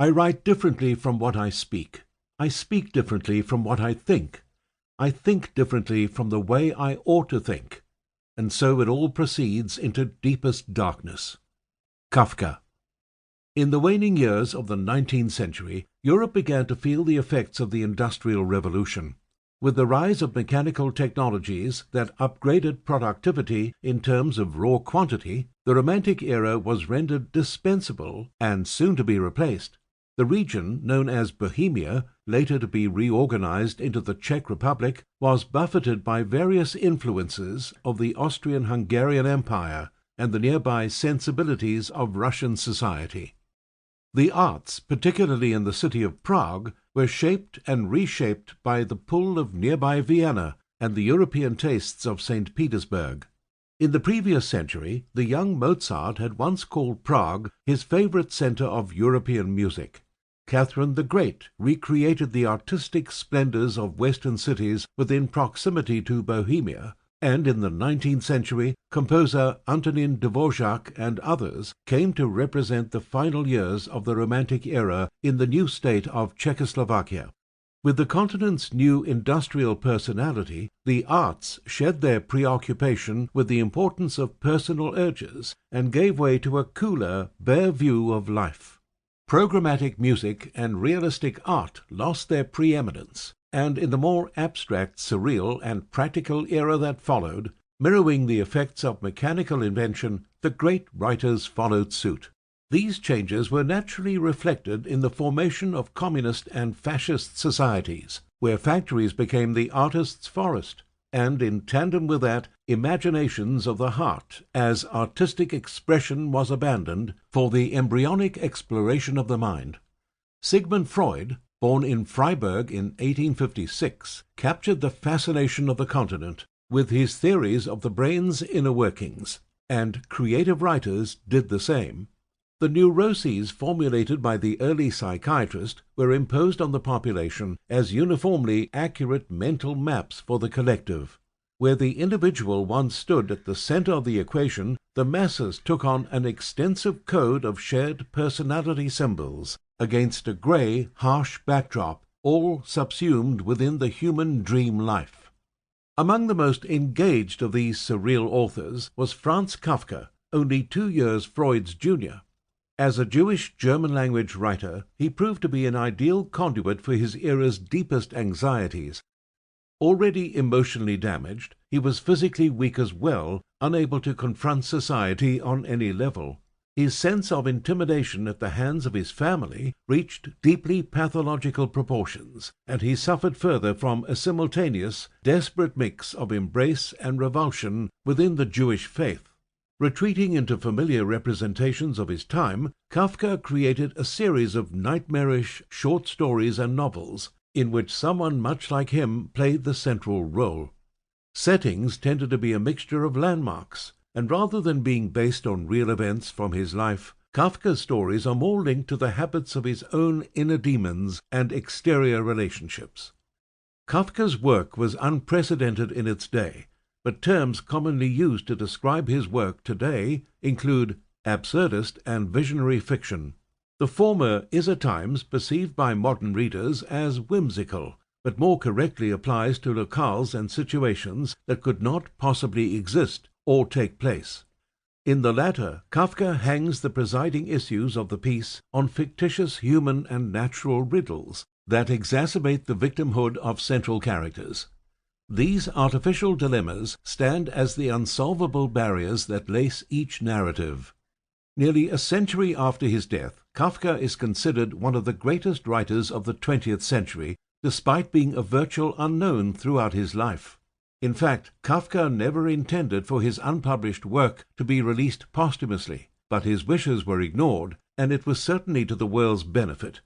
I write differently from what I speak. I speak differently from what I think. I think differently from the way I ought to think. And so it all proceeds into deepest darkness. Kafka. In the waning years of the 19th century, Europe began to feel the effects of the Industrial Revolution. With the rise of mechanical technologies that upgraded productivity in terms of raw quantity, the Romantic era was rendered dispensable and soon to be replaced. The region, known as Bohemia, later to be reorganized into the Czech Republic, was buffeted by various influences of the Austrian-Hungarian Empire and the nearby sensibilities of Russian society. The arts, particularly in the city of Prague, were shaped and reshaped by the pull of nearby Vienna and the European tastes of St. Petersburg. In the previous century, the young Mozart had once called Prague his favorite center of European music. Catherine the Great recreated the artistic splendors of Western cities within proximity to Bohemia, and in the 19th century, composer Antonin Dvorak and others came to represent the final years of the Romantic era in the new state of Czechoslovakia. With the continent's new industrial personality, the arts shed their preoccupation with the importance of personal urges and gave way to a cooler, bare view of life. Programmatic music and realistic art lost their preeminence, and in the more abstract, surreal, and practical era that followed, mirroring the effects of mechanical invention, the great writers followed suit. These changes were naturally reflected in the formation of communist and fascist societies, where factories became the artist's forest, and in tandem with that, imaginations of the heart, as artistic expression was abandoned for the embryonic exploration of the mind. Sigmund Freud, born in Freiburg in 1856, captured the fascination of the continent with his theories of the brain's inner workings, and creative writers did the same. The neuroses formulated by the early psychiatrist were imposed on the population as uniformly accurate mental maps for the collective. Where the individual once stood at the center of the equation, the masses took on an extensive code of shared personality symbols against a gray, harsh backdrop, all subsumed within the human dream life. Among the most engaged of these surreal authors was Franz Kafka, only 2 years Freud's junior. As a Jewish German-language writer, he proved to be an ideal conduit for his era's deepest anxieties. Already emotionally damaged, he was physically weak as well, unable to confront society on any level. His sense of intimidation at the hands of his family reached deeply pathological proportions, and he suffered further from a simultaneous, desperate mix of embrace and revulsion within the Jewish faith. Retreating into familiar representations of his time, Kafka created a series of nightmarish short stories and novels, in which someone much like him played the central role. Settings tended to be a mixture of landmarks, and rather than being based on real events from his life, Kafka's stories are more linked to the habits of his own inner demons and exterior relationships. Kafka's work was unprecedented in its day, but terms commonly used to describe his work today include absurdist and visionary fiction. The former is at times perceived by modern readers as whimsical, but more correctly applies to locales and situations that could not possibly exist or take place. In the latter, Kafka hangs the presiding issues of the piece on fictitious human and natural riddles that exacerbate the victimhood of central characters. These artificial dilemmas stand as the unsolvable barriers that lace each narrative. Nearly a century after his death, Kafka is considered one of the greatest writers of the 20th century, despite being a virtual unknown throughout his life. In fact, Kafka never intended for his unpublished work to be released posthumously, but his wishes were ignored, and it was certainly to the world's benefit.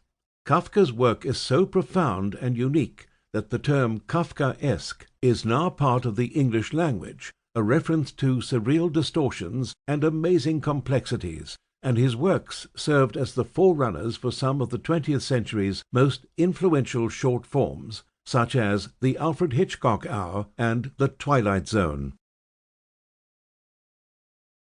Kafka's work is so profound and unique that the term Kafkaesque is now part of the English language, a reference to surreal distortions and amazing complexities, and his works served as the forerunners for some of the 20th century's most influential short forms, such as The Alfred Hitchcock Hour and The Twilight Zone.